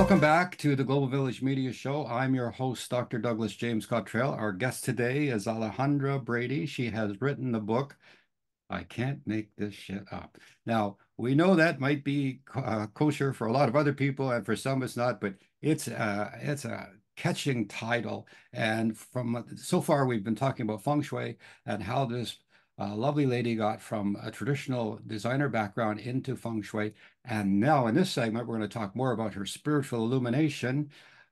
Welcome back to the Global Village Media Show. I'm your host, Dr. Douglas James Cottrell. Our guest today is Alejandra Brady. She has written the book, I Can't Make This Shit Up. Now, we know that might be kosher for a lot of other people, and for some it's not, but it's a catching title. And from so far, we've been talking about Feng Shui and how this lovely lady got from a traditional designer background into Feng Shui. And now in this segment, we're going to talk more about her spiritual illumination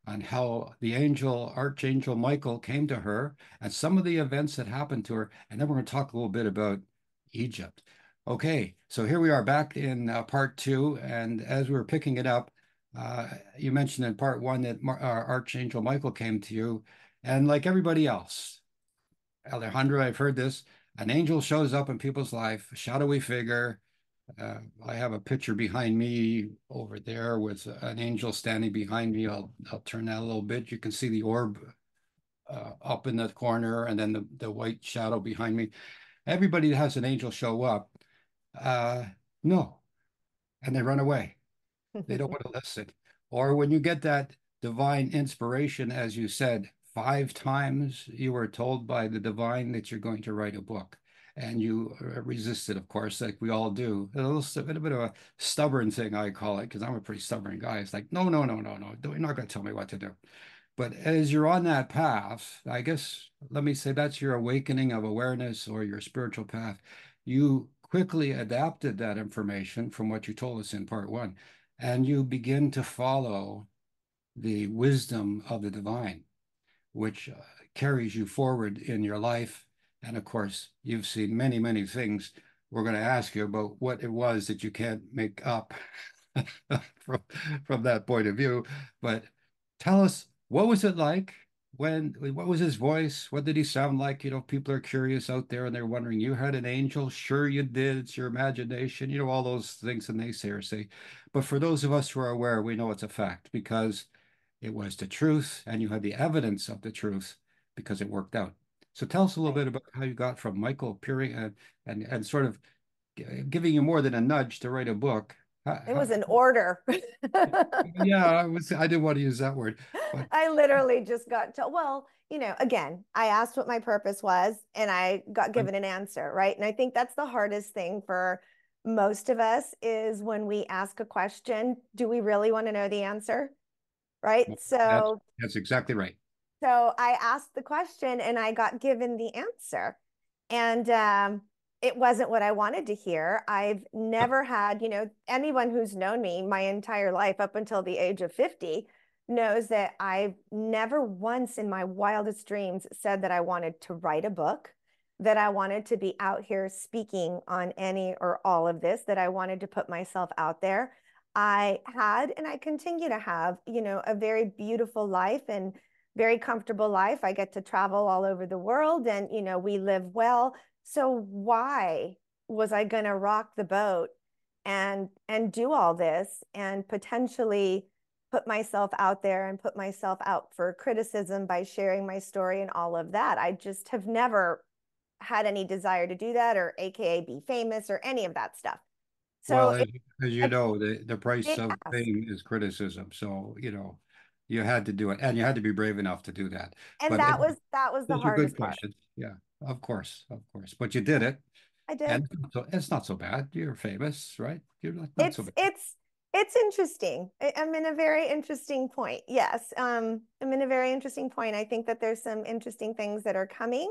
and how the angel, Archangel Michael, came to her and some of the events that happened to her. And then we're going to talk a little bit about Egypt. Okay, so here we are back in part two. And as we were picking it up, you mentioned in part one that Archangel Michael came to you. And like everybody else, Alejandra, I've heard this, an angel shows up in people's life, a shadowy figure. I have a picture behind me over there with an angel standing behind me. I'll turn that a little bit. You can see the orb up in the corner and then the white shadow behind me. Everybody that has an angel show up, uh, no, and they run away. They don't want to listen. Or when you get that divine inspiration, as you said, 5 times you were told by the divine that you're going to write a book. And you resisted, of course, like we all do. A bit of a stubborn thing, I call it, because I'm a pretty stubborn guy. It's like, no, no, no, no, no. You're not going to tell me what to do. But as you're on that path, I guess, let me say that's your awakening of awareness or your spiritual path. You quickly adapted that information from what you told us in part one, and you begin to follow the wisdom of the divine, which carries you forward in your life. And of course, you've seen many, many things. We're going to ask you about what it was that you can't make up from, from that point of view. But tell us, what was it like? What was his voice? What did he sound like? People are curious out there and they're wondering, you had an angel? Sure, you did. It's your imagination. All those things the naysayers say. But for those of us who are aware, we know it's a fact because it was the truth and you had the evidence of the truth because it worked out. So tell us a little Right. bit about how you got from Michael appearing and sort of giving you more than a nudge to write a book. It was an order. Yeah, I didn't want to use that word, but I literally just got told, well, again, I asked what my purpose was and I got given an answer, right? And I think that's the hardest thing for most of us is when we ask a question, do we really want to know the answer? Right? that's So that's exactly right. so I asked the question and I got given the answer. And it wasn't what I wanted to hear. I've never had, anyone who's known me my entire life up until the age of 50 knows that I've never once in my wildest dreams said that I wanted to write a book, that I wanted to be out here speaking on any or all of this, that I wanted to put myself out there. I had and I continue to have, a very beautiful life and very comfortable life. I get to travel all over the world and, we live well. So why was I going to rock the boat and do all this and potentially put myself out there and put myself out for criticism by sharing my story and all of that? I just have never had any desire to do that or AKA be famous or any of that stuff. Well, So it's as you a know, the price big of ask. fame is criticism. So, you had to do it, and you had to be brave enough to do that. And But that was the those are good hardest part. questions. Yeah, of course, of course. But you did it, I did. and it's not so bad. You're famous, right? You're not so It's bad. it's it's interesting. I'm in a very interesting point. Yes, I'm in a very interesting point. I think that there's some interesting things that are coming,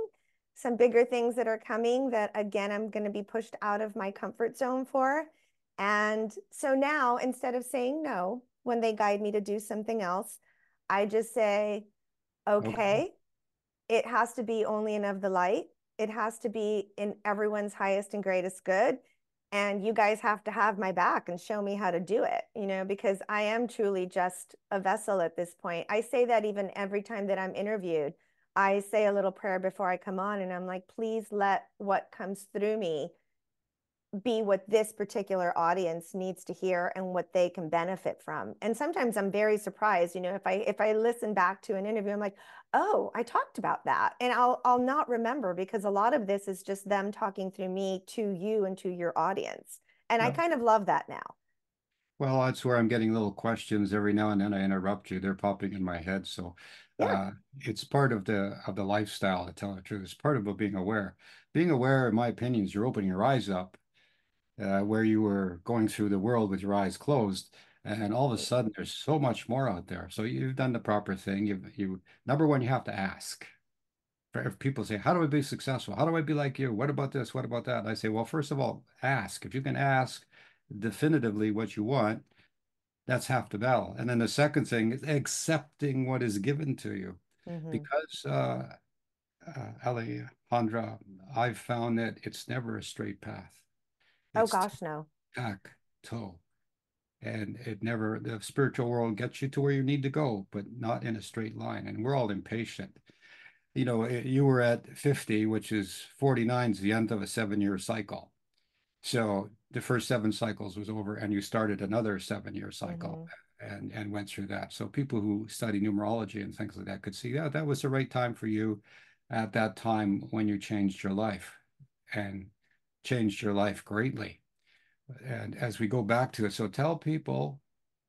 some bigger things that are coming that again I'm going to be pushed out of my comfort zone for. And so now instead of saying no when they guide me to do something else, I just say, Okay. okay, it has to be only in of the light. It has to be in everyone's highest and greatest good. And you guys have to have my back and show me how to do it, because I am truly just a vessel at this point. I say that even every time that I'm interviewed. I say a little prayer before I come on, and I'm like, please let what comes through me be what this particular audience needs to hear and what they can benefit from. And sometimes I'm very surprised, if I listen back to an interview, I'm like, oh, I talked about that. And I'll not remember because a lot of this is just them talking through me to you and to your audience. And I Yeah. kind of love that now. Well, that's where I'm getting little questions every now and then. I interrupt you. They're popping in my head. So Yeah. it's part of the lifestyle, to tell the truth. It's part of being aware. Being aware, in my opinion, is you're opening your eyes up where you were going through the world with your eyes closed. And all of a sudden, there's so much more out there. So you've done the proper thing. Number one, you have to ask. If people say, "How do I be successful? How do I be like you? What about this? What about that?" And I say, well, first of all, ask. If you can ask definitively what you want, that's half the battle. And then the second thing is accepting what is given to you. Hmm. Because, Alejandra, I've found that it's never a straight path. Oh It's gosh, no. back, toe. And it never, the spiritual world gets you to where you need to go, but not in a straight line. And we're all impatient. You were at 50, which is 49 is the end of a 7-year cycle. So the first 7 cycles was over, and you started another 7-year cycle Hmm. and went through that. So people who study numerology and things like that could see, yeah, that was the right time for you at that time when you changed your life and changed your life greatly. And as we go back to it, so tell people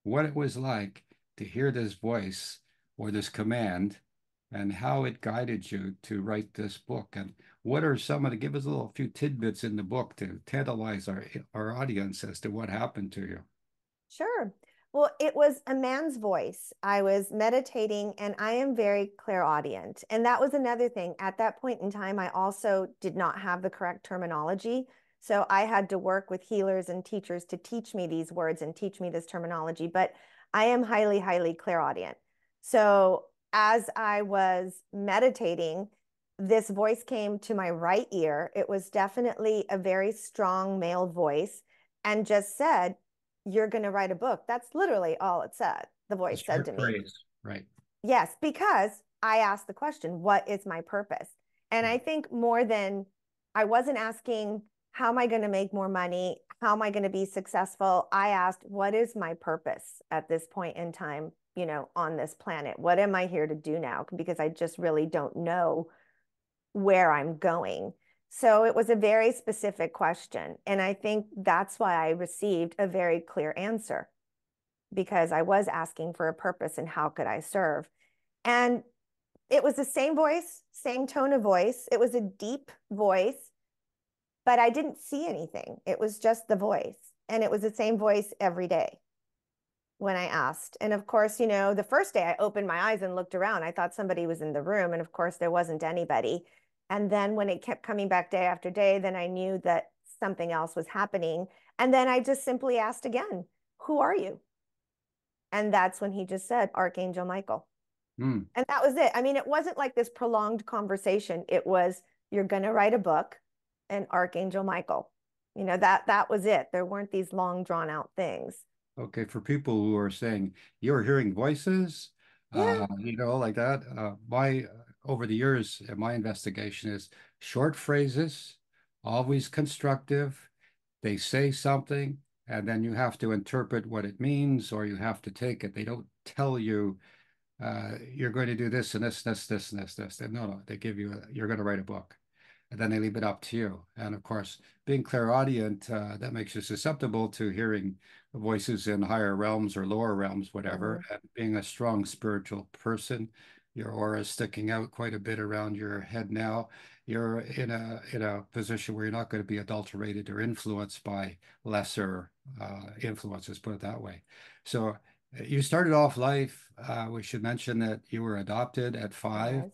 what it was like to hear this voice or this command and how it guided you to write this book. And what are some of the, give us a little few tidbits in the book to tantalize our audience as to what happened to you. Sure. Well, it was a man's voice. I was meditating and I am very clairaudient. And that was another thing. At that point in time, I also did not have the correct terminology. So I had to work with healers and teachers to teach me these words and teach me this terminology. But I am highly, highly clairaudient. So as I was meditating, this voice came to my right ear. It was definitely a very strong male voice and just said, "You're going to write a book." That's literally all it said. The A voice said short to me. phrase, right? Yes, because I asked the question, what is my purpose? And I Right. think more than I wasn't asking, how am I going to make more money? How am I going to be successful? I asked, what is my purpose at this point in time, on this planet? What am I here to do now? Because I just really don't know where I'm going. So it was a very specific question. And I think that's why I received a very clear answer, because I was asking for a purpose and how could I serve. And it was the same voice, same tone of voice. It was a deep voice, but I didn't see anything. It was just the voice. And it was the same voice every day when I asked. And of course, the first day I opened my eyes and looked around, I thought somebody was in the room. And of course, there wasn't anybody. And then when it kept coming back day after day, then I knew that something else was happening. And then I just simply asked again, "Who are you?" And that's when he just said, "Archangel Michael." Mm. And that was it. I mean, it wasn't like this prolonged conversation. It was, "You're going to write a book," and Archangel Michael. That was it. There weren't these long drawn out things. Okay, for people who are saying you're hearing voices, Yeah. like that, my over the years, my investigation is short phrases, always constructive. They say something, and then you have to interpret what it means, or you have to take it. They don't tell you you're going to do this and this, this, this, and this, this. No, they give you you're going to write a book, and then they leave it up to you. And of course, being clairaudient, that makes you susceptible to hearing voices in higher realms or lower realms, whatever. Mm-hmm. And being a strong spiritual person, your aura is sticking out quite a bit around your head now. You're in a position where you're not going to be adulterated or influenced by lesser influences, put it that way. So you started off life. We should mention that you were adopted at I 5. was.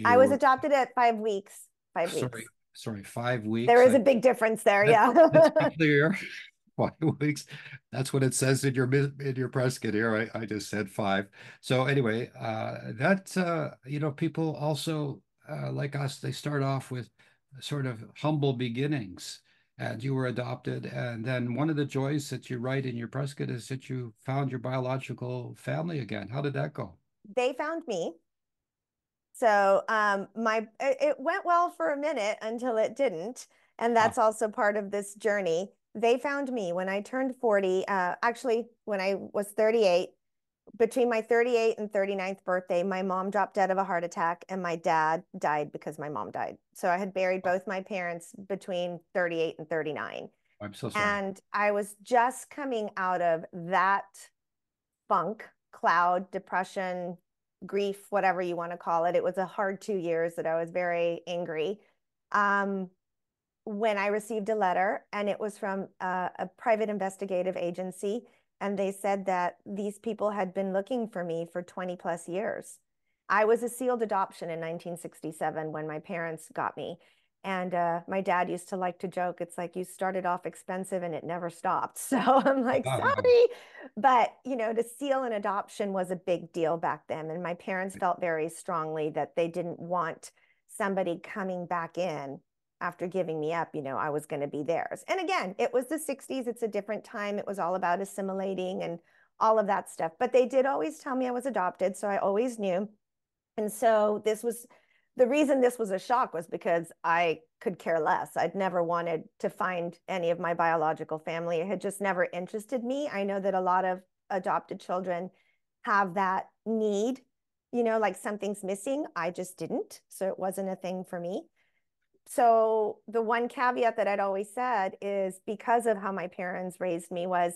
I You was were, adopted at 5 weeks. 5 weeks. sorry, five There weeks. is a big difference there. Let's be Yeah. clear. 5 weeks. That's what it says in your press kit here. I just said 5. So anyway, people also like us, they start off with sort of humble beginnings. And you were adopted. And then one of the joys that you write in your press kit is that you found your biological family again. How did that go? They found me. So my it went well for a minute until it didn't. And Ah, that's also part of this journey. They found me when I turned 40, actually when I was 38. Between my 38th and 39th birthday, my mom dropped dead of a heart attack and my dad died because my mom died. So I had buried both my parents between 38 and 39. I'm so sorry. And I was just coming out of that funk, cloud, depression, grief, whatever you want to call it. It was a hard 2 years that I was very angry. Um, when I received a letter, and it was from a private investigative agency, and they said that these people had been looking for me for 20 plus years. I was a sealed adoption in 1967 when my parents got me. And my dad used to like to joke, it's like you started off expensive and it never stopped. So I'm like, sorry. But, to seal an adoption was a big deal back then. And my parents felt very strongly that they didn't want somebody coming back in after giving me up, I was going to be theirs. And again, it was the 60s. It's a different time. It was all about assimilating and all of that stuff. But they did always tell me I was adopted. So I always knew. And so the reason this was a shock was because I could care less. I'd never wanted to find any of my biological family. It had just never interested me. I know that a lot of adopted children have that need, like something's missing. I just didn't. So it wasn't a thing for me. So the one caveat that I'd always said is because of how my parents raised me was,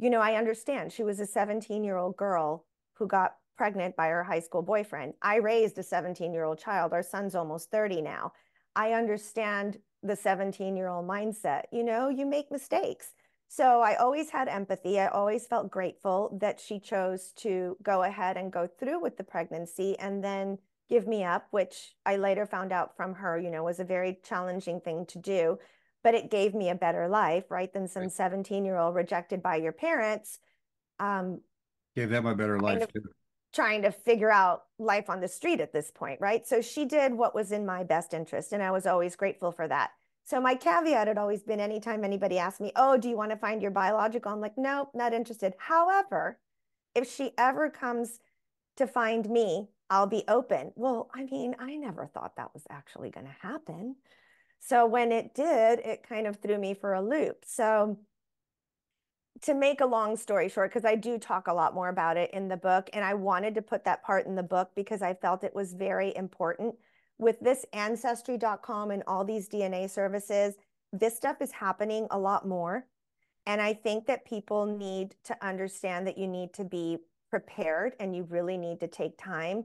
I understand she was a 17-year-old girl who got pregnant by her high school boyfriend. I raised a 17-year-old child. Our son's almost 30 now. I understand the 17-year-old mindset. You make mistakes. So I always had empathy. I always felt grateful that she chose to go ahead and go through with the pregnancy and then give me up, which I later found out from her, was a very challenging thing to do, but it gave me a better life, right? Than some 17-year-old rejected by your parents. Gave them a better Kind life of too. trying to figure out life on the street at this point, right? So she did what was in my best interest, and I was always grateful for that. So my caveat had always been anytime anybody asked me, oh, do you want to find your biological? I'm like, nope, not interested. However, if she ever comes to find me, I'll be open. Well, I mean, I never thought that was actually going to happen. So when it did, it kind of threw me for a loop. So to make a long story short, because I do talk a lot more about it in the book, and I wanted to put that part in the book because I felt it was very important. With this ancestry.com and all these DNA services, this stuff is happening a lot more. And I think that people need to understand that you need to be prepared and you really need to take time.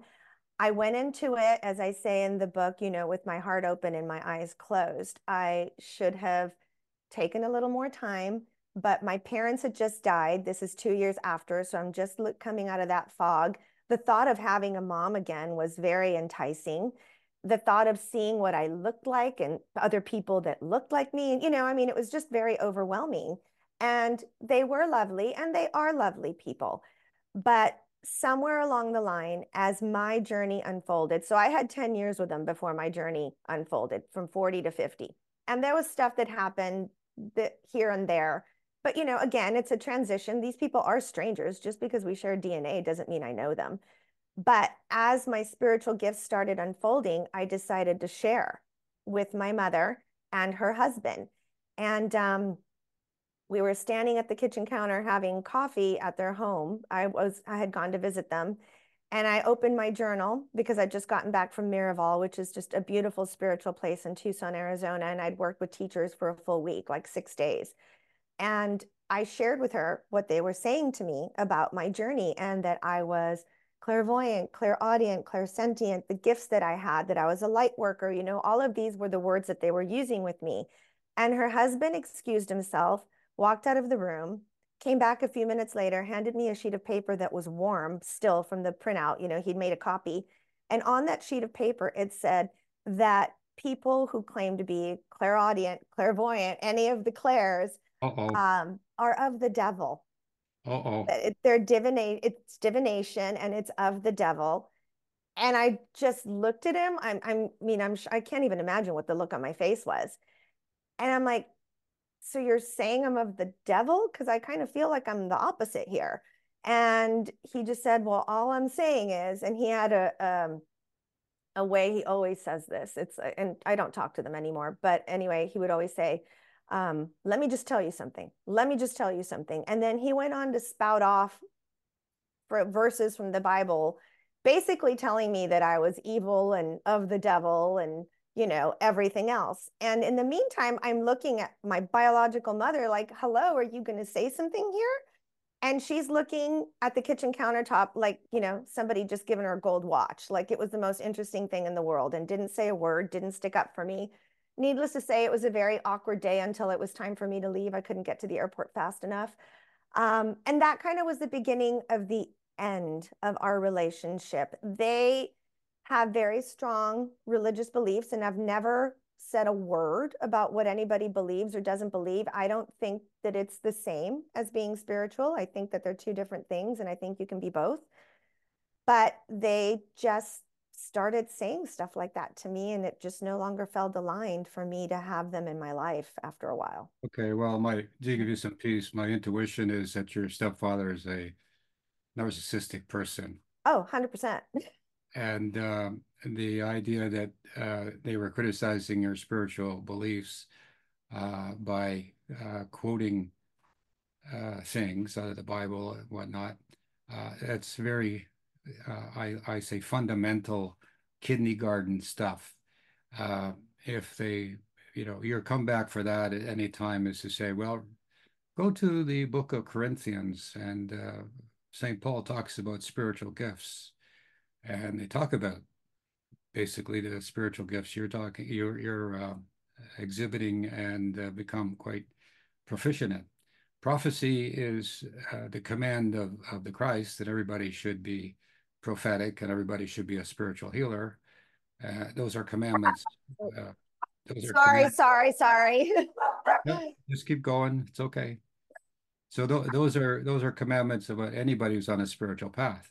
I went into it, as I say in the book, with my heart open and my eyes closed. I should have taken a little more time, but my parents had just died. This is 2 years after, so I'm just coming out of that fog. The thought of having a mom again was very enticing. The thought of seeing what I looked like and other people that looked like me, it was just very overwhelming. And they were lovely, and they are lovely people. But somewhere along the line, as my journey unfolded, so I had 10 years with them before my journey unfolded from 40 to 50. And there was stuff that happened that here and there. But, again, it's a transition. These people are strangers. Just because we share DNA doesn't mean I know them. But as my spiritual gifts started unfolding, I decided to share with my mother and her husband. And we were standing at the kitchen counter having coffee at their home. I had gone to visit them, and I opened my journal because I'd just gotten back from Miraval, which is just a beautiful spiritual place in Tucson, Arizona. And I'd worked with teachers for a full week, like 6 days. And I shared with her what they were saying to me about my journey and that I was clairvoyant, clairaudient, clairsentient, the gifts that I had, that I was a light worker, all of these were the words that they were using with me. And her husband excused himself, walked out of the room, came back a few minutes later, handed me a sheet of paper that was warm still from the printout. He'd made a copy. And on that sheet of paper, it said that people who claim to be clairaudient, clairvoyant, any of the clairs, Uh-oh. are of the devil. Uh-oh. It's divination and it's of the devil. And I just looked at him. I can't even imagine what the look on my face was. And I'm like, so you're saying I'm of the devil? Because I kind of feel like I'm the opposite here. And he just said, well, all I'm saying is, and he had a way he always says this. And I don't talk to them anymore. But anyway, he would always say, let me just tell you something. Let me just tell you something. And then he went on to spout off for verses from the Bible, basically telling me that I was evil and of the devil and everything else. And in the meantime, I'm looking at my biological mother like, hello, are you going to say something here? And she's looking at the kitchen countertop like, somebody just given her a gold watch. Like it was the most interesting thing in the world, and didn't say a word, didn't stick up for me. Needless to say, it was a very awkward day until it was time for me to leave. I couldn't get to the airport fast enough. And that kind of was the beginning of the end of our relationship. They have very strong religious beliefs, and I've never said a word about what anybody believes or doesn't believe. I don't think that it's the same as being spiritual. I think that they're two different things, and I think you can be both. But they just started saying stuff like that to me, and it just no longer felt aligned for me to have them in my life after a while. Okay, well, to give you some peace, my intuition is that your stepfather is a narcissistic person. Oh, 100%. And the idea that they were criticizing your spiritual beliefs by quoting things out of the Bible and whatnot, that's very, I say, fundamental kindergarten stuff. Uh, if they, your comeback for that at any time is to say, well, go to the book of Corinthians, and St. Paul talks about spiritual gifts, and they talk about basically the spiritual gifts you're exhibiting and become quite proficient in. Prophecy is the command of the Christ that everybody should be prophetic and everybody should be a spiritual healer. Those are commandments. Uh, those are Sorry, command. sorry, sorry. Yep, just keep going. It's okay. So those are commandments about anybody who's on a spiritual path.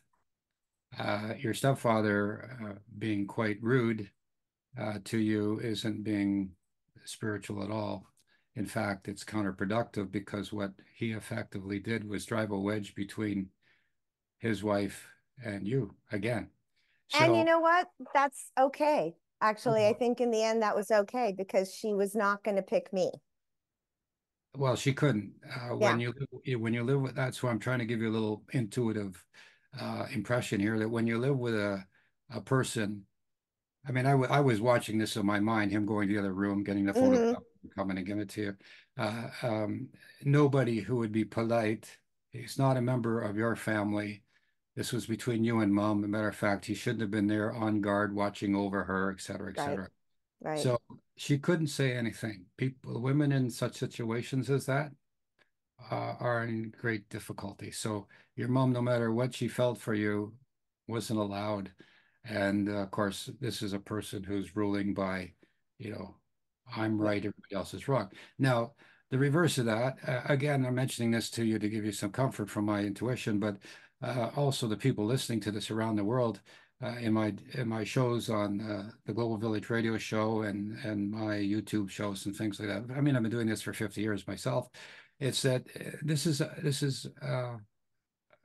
Your stepfather being quite rude to you isn't being spiritual at all. In fact, it's counterproductive because what he effectively did was drive a wedge between his wife and you again. And you So, know what? That's okay. Actually, I think in the end that was okay because she was not going to pick me. well, she couldn't. Yeah. When you live with, that's why I'm trying to give you a little intuitive impression here that when you live with a person, I mean, I was watching this in my mind, him going to the other room, getting the Hmm. photograph, coming and giving it to you. Uh, um, Nobody who would be polite. He's not a member of your family. This was between you and mom. As a matter of fact, he shouldn't have been there on guard, watching over her, et cetera, et Right. cetera. Right. So she couldn't say anything. People, women in such situations as that are in great difficulty. So your mom, no matter what she felt for you, wasn't allowed. And of course, this is a person who's ruling by, you know, I'm Yeah. right, everybody else is wrong. Now, the reverse of that, again, I'm mentioning this to you to give you some comfort from my intuition, but also the people listening to this around the world. In my shows on the Global Village Radio Show and my YouTube shows and things like that. I mean, I've been doing this for 50 years myself. It's that this is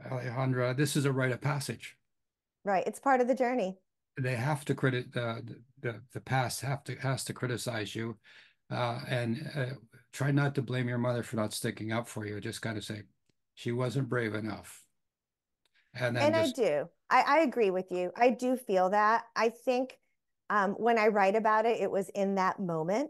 Alejandra. This is a rite of passage. Right. It's part of the journey. They have to the past has to criticize you, and try not to blame your mother for not sticking up for you. Just kind of say she wasn't brave enough, and then And I just do. I agree with you. I do feel that. I think when I write about it, it was in that moment,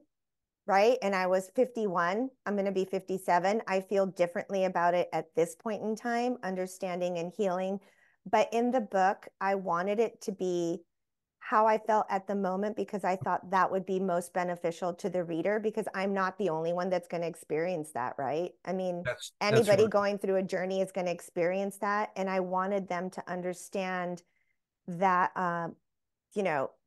right? And I was 51. I'm going to be 57. I feel differently about it at this point in time, understanding and healing. But in the book, I wanted it to be how I felt at the moment because I thought that would be most beneficial to the reader because I'm not the only one that's going to experience that, right? I mean, that's anybody right. going through a journey is going to experience that. And I wanted them to understand that,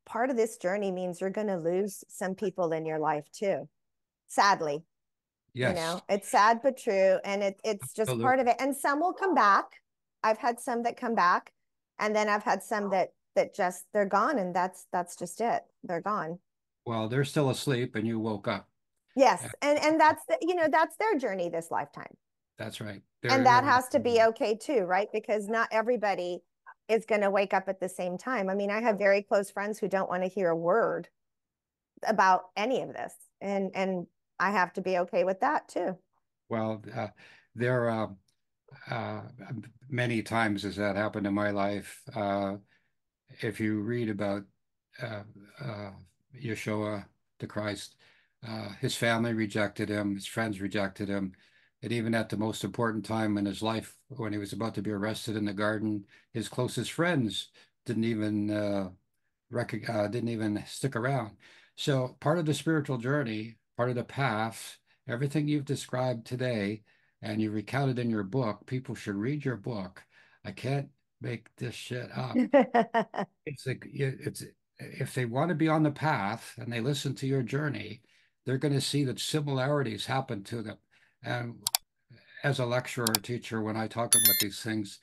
part of this journey means you're going to lose some people in your life too. Sadly, Yes, it's sad but true. And it's just part of absolutely. it. And some will come back. I've had some that come back, and then I've had some that just they're gone, and that's just it. They're gone. Well, they're still asleep, and you woke up. Uh, Yes. And that's their journey this lifetime. that's right. And that has to be okay too, right? Because not everybody is going to wake up at the same time. I mean, I have very close friends who don't want to hear a word about any of this. And I have to be okay with that too. well. There uh, many times has that happened in my life. If you read about uh, uh, Yeshua to Christ. His family rejected him, his friends rejected him. And even at the most important time in his life, when he was about to be arrested in the garden, his closest friends didn't even didn't even stick around. So part of the spiritual journey, part of the path, everything you've described today and you recounted in your book, people should read your book. I can't make this shit up. It's like it's if they want to be on the path and they listen to your journey, they're going to see that similarities happen to them. And as a lecturer or teacher, when I talk about these things,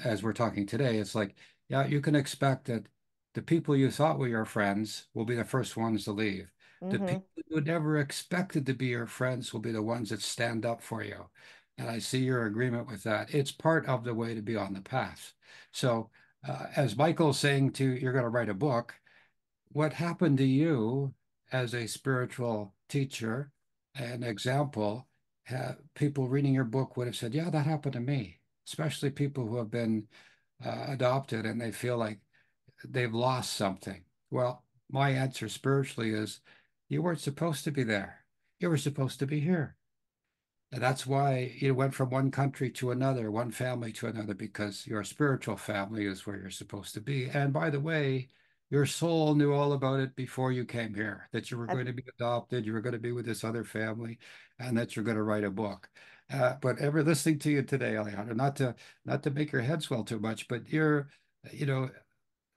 as we're talking today, it's like, yeah, you can expect that the people you thought were your friends will be the first ones to leave. The Hmm. people you never expected to be your friends will be the ones that stand up for you. And I see your agreement with that. It's part of the way to be on the path. So, as Michael's saying to, you're going to write a book, what happened to you as a spiritual teacher and example, people reading your book would have said, yeah, that happened to me, especially people who have been adopted and they feel like they've lost something. Well, my answer spiritually is you weren't supposed to be there. You were supposed to be here. And that's why you went from one country to another, one family to another, because your spiritual family is where you're supposed to be. And by the way, your soul knew all about it before you came here, that you were going to be adopted, you were going to be with this other family, and that you're going to write a book. But ever listening to you today, Alejandra, not to make your head swell too much, but you know,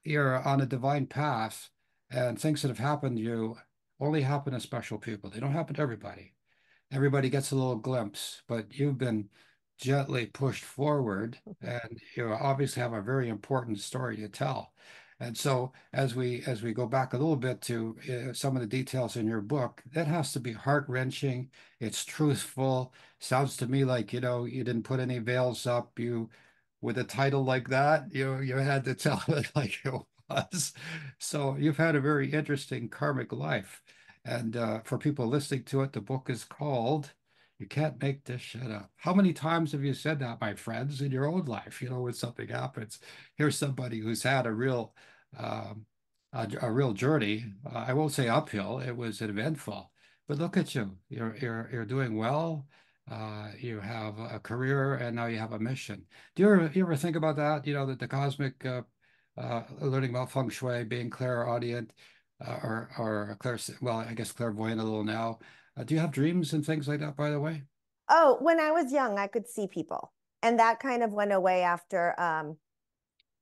you're on a divine path, and things that have happened to you only happen to special people. They don't happen to everybody. Everybody gets a little glimpse, but you've been gently pushed forward, and you obviously have a very important story to tell. And so, as we go back a little bit to some of the details in your book, that has to be heart-wrenching. It's truthful. Sounds to me like you didn't put any veils up. You, with a title like that, you had to tell it like it was. So you've had a very interesting karmic life. And for people listening to it, the book is called You Can't Make This Shit Up. How many times have you said that, my friends, in your own life? When something happens, here's somebody who's had um, a real journey. I won't say uphill, it was eventful. But look at you. You're doing well. You have a career and now you have a mission. Do you ever think about that? That the cosmic learning about feng shui, being clairaudient, or clair well, I guess clairvoyant a little now. Do you have dreams and things like that, by the way? Oh, when I was young, I could see people. And that kind of went away after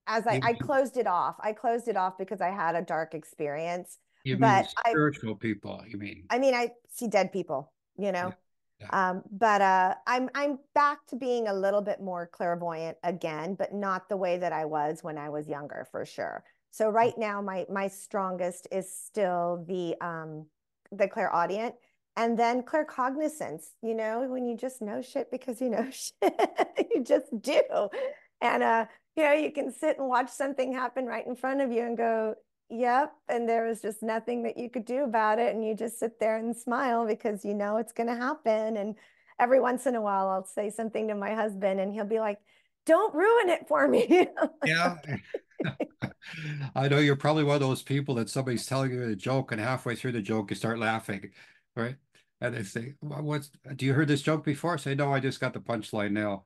as I, You I mean, closed it off. I closed it off because I had a dark experience. you mean But spiritual people, you mean? I mean, I see dead people, Yeah, yeah. But I'm back to being a little bit more clairvoyant again, but not the way that I was when I was younger, for sure. So right now, my strongest is still the clairaudient, and then claircognizance. When you just know shit because you know shit, you just do, and you can sit and watch something happen right in front of you and go, yep. And there was just nothing that you could do about it. And you just sit there and smile because you know it's going to happen. And every once in a while, I'll say something to my husband and he'll be like, don't ruin it for me. I'm like, Yeah. okay. I know you're probably one of those people that somebody's telling you a joke, and halfway through the joke, you start laughing, right? And they say, do you heard this joke before? I say, no, I just got the punchline now.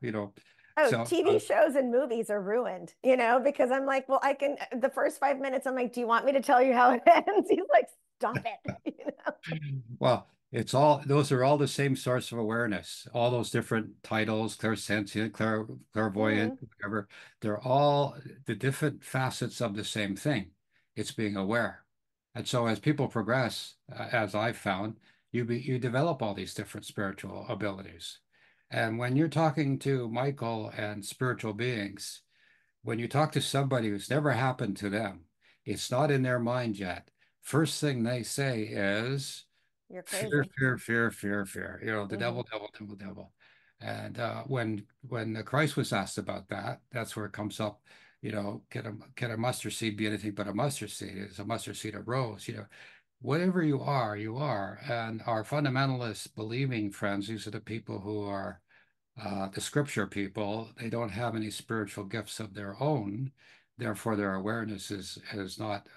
Oh, So, TV shows and movies are ruined, because I'm like, well, the first 5 minutes, I'm like, do you want me to tell you how it ends? He's like, stop it. well, those are all the same source of awareness. All those different titles, clairsentient, clairvoyant, Mhm. whatever, they're all the different facets of the same thing. It's being aware. And so as people progress, as I've found, you develop all these different spiritual abilities. And when you're talking to Michael and spiritual beings, when you talk to somebody who's never happened to them, it's not in their mind yet. First thing they say is You're fear, crazy. fear, fear, fear, fear. The Hmm. devil, devil, devil, devil. And when Christ was asked about that, that's where it comes up. Can a mustard seed be anything but a mustard seed? Is a mustard seed a rose? Whatever you are, you are. And our fundamentalist believing friends, these are the people who are the scripture people. They don't have any spiritual gifts of their own. Therefore, their awareness is not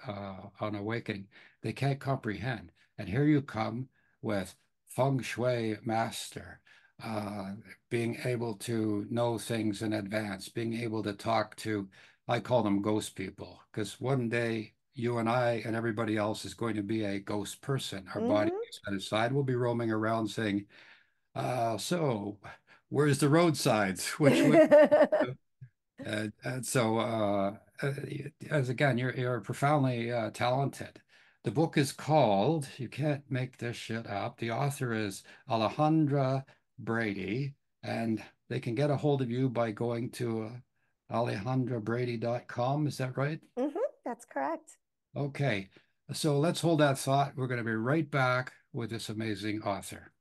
on awakening. they can't comprehend. And here you come with Feng Shui master, uh, being able to know things in advance, being able to talk to, I call them ghost people, because one day you and I and everybody else is going to be a ghost person. Our body Mm-hmm. is set aside. We'll be roaming around saying, so where's the roadsides? Which way? And so, as again, you're profoundly talented. The book is called, you can't make this shit up. The author is Alejandra Brady, and they can get a hold of you by going to alejandrabrady.com. Is that right? Mm-hmm. That's correct. Okay. So let's hold that thought. We're going to be right back with this amazing author.